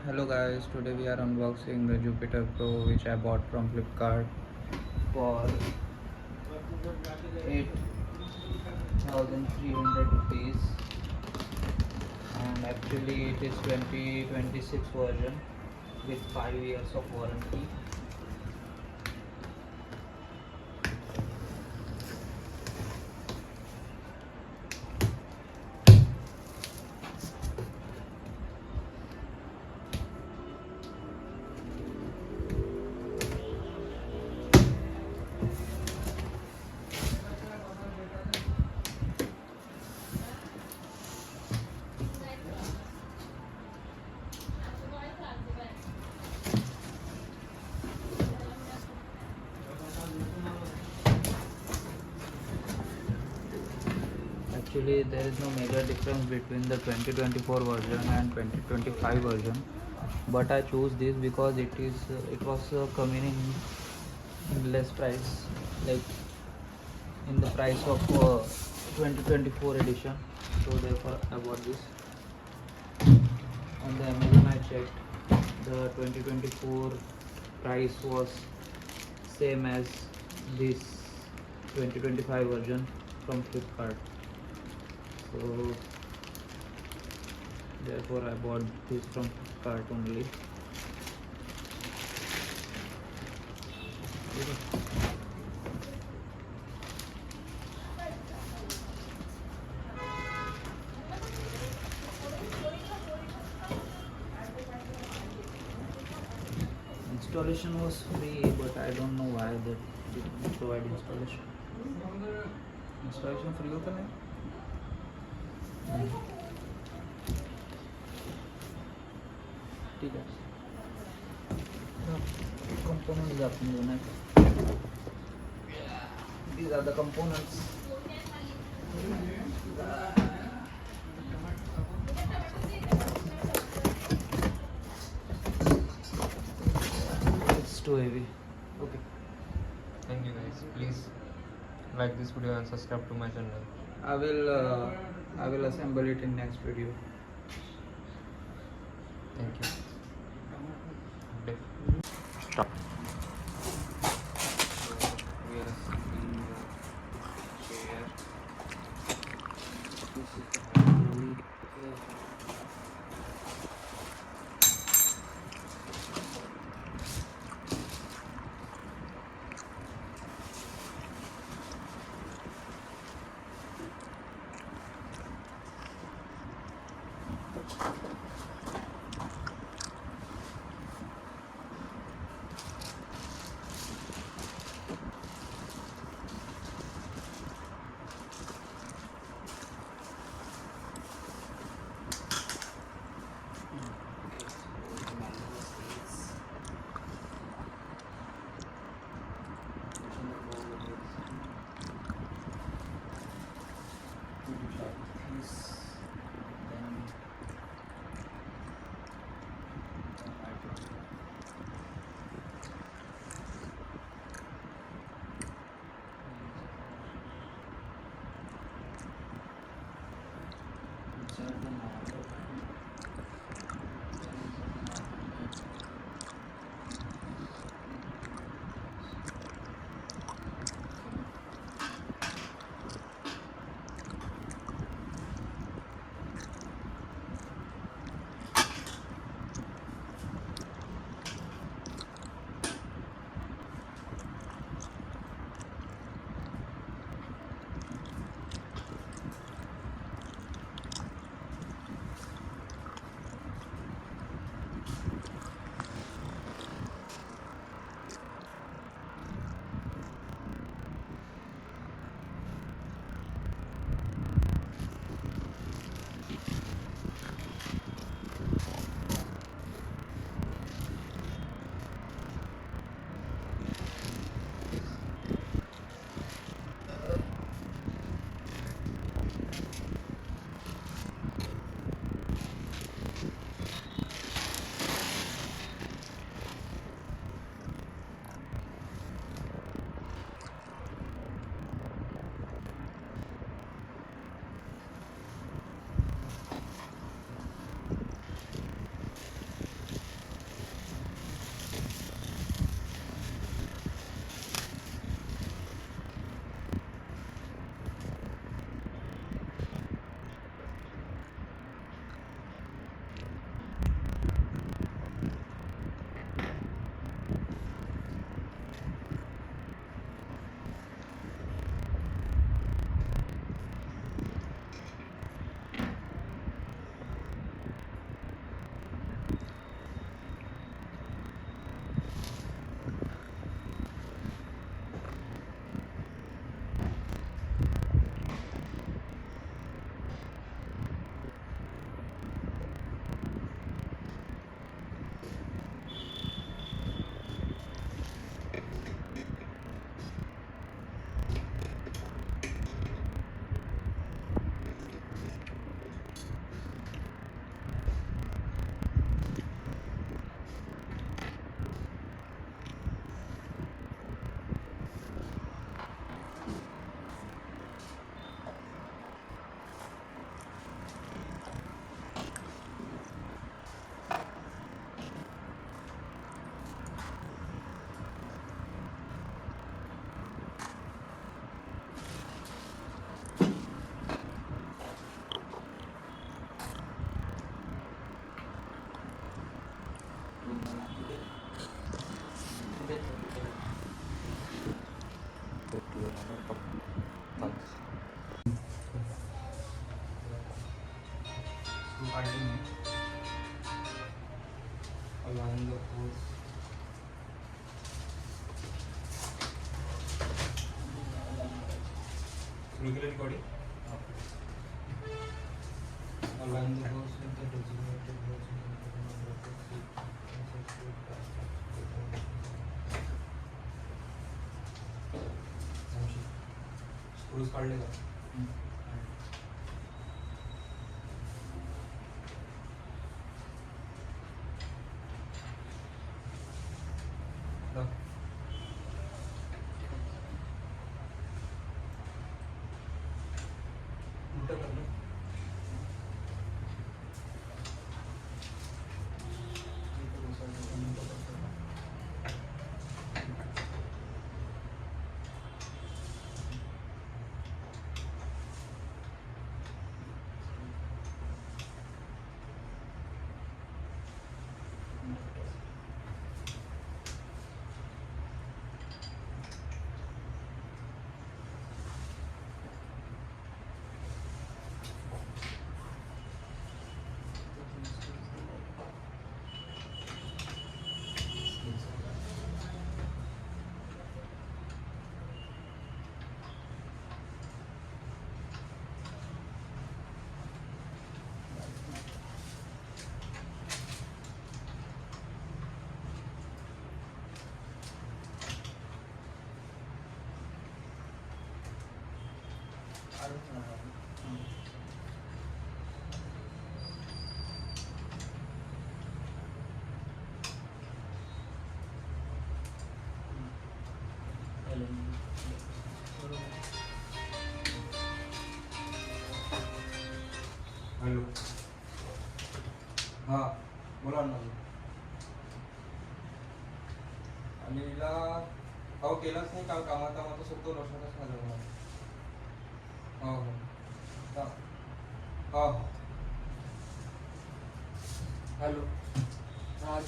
Hello guys, today we are unboxing the Jupiter Pro which I bought from Flipkart for 8,300 rupees, and actually it is 2026 version with 5 years of warranty. Actually there is no major difference between the 2024 version and 2025 version, but I choose this because it was coming in less price, like in the price of 2024 edition, so therefore I bought this. On the Amazon I checked, the 2024 price was same as this 2025 version from Flipkart, so therefore I bought this from Flipkart only. Installation was free, but I don't know why they didn't provide installation. Installation free होता है? ठीक है. Components आपण दोन. These are the components. It's too heavy. Okay. Thank you guys. Please like this video and subscribe to my channel. I will assemble it in next video. Thank you. Okay. Stop. We are assembling the chair. This is the handle. Align the hose. Regular recording. Align the hose with the designated hose. Screws काढले का? उलटं कर ना. Hello. हां बोला ना. आणि हिला हो केलाच नाही काल कामात सुद्धा लक्षातच नाही झालं. हो हो हो हो. हॅलो. हां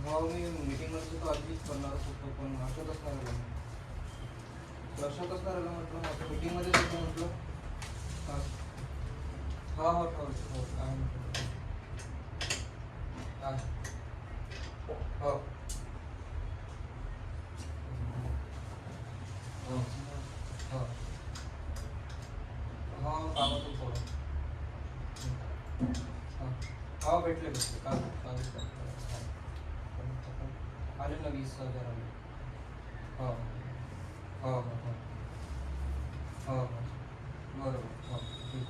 हो मी मीटिंगमध्ये सुद्धा अगदीच करणारच होतो पण लक्षातच नाही राहिलं. लक्षातच नाही राहिलं म्हटलं आता मीटिंगमध्येच होतो म्हटलं. हां हां हो ठेवतो हो काय म्हटलं हां हो हो हो हां कामातून थोडं हां हो भेटले काल आले ना 20,000 आले. हो हो हो हो हो हो बरोबर हो ठीक.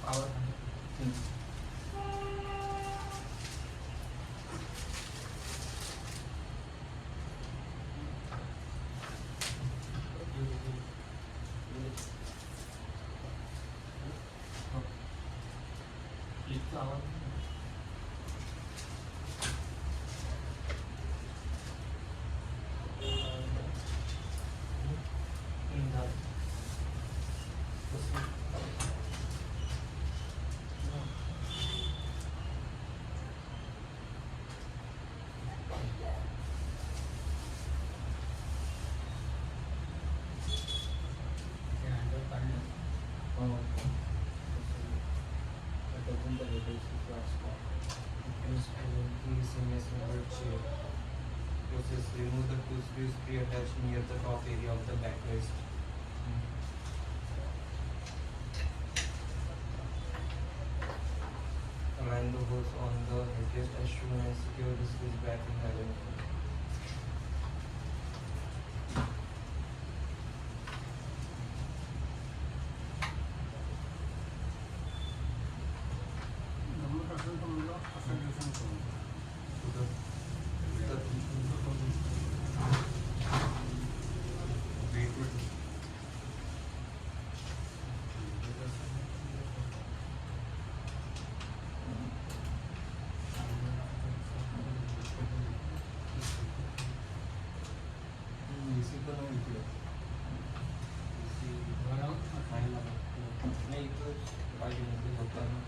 Power remove the two screws pre-attached near the top area of the backrest. Align the hose on the headrest as shown and secure the screws back in alignment. नाही इथं पाहिजे म्हणजे होता ना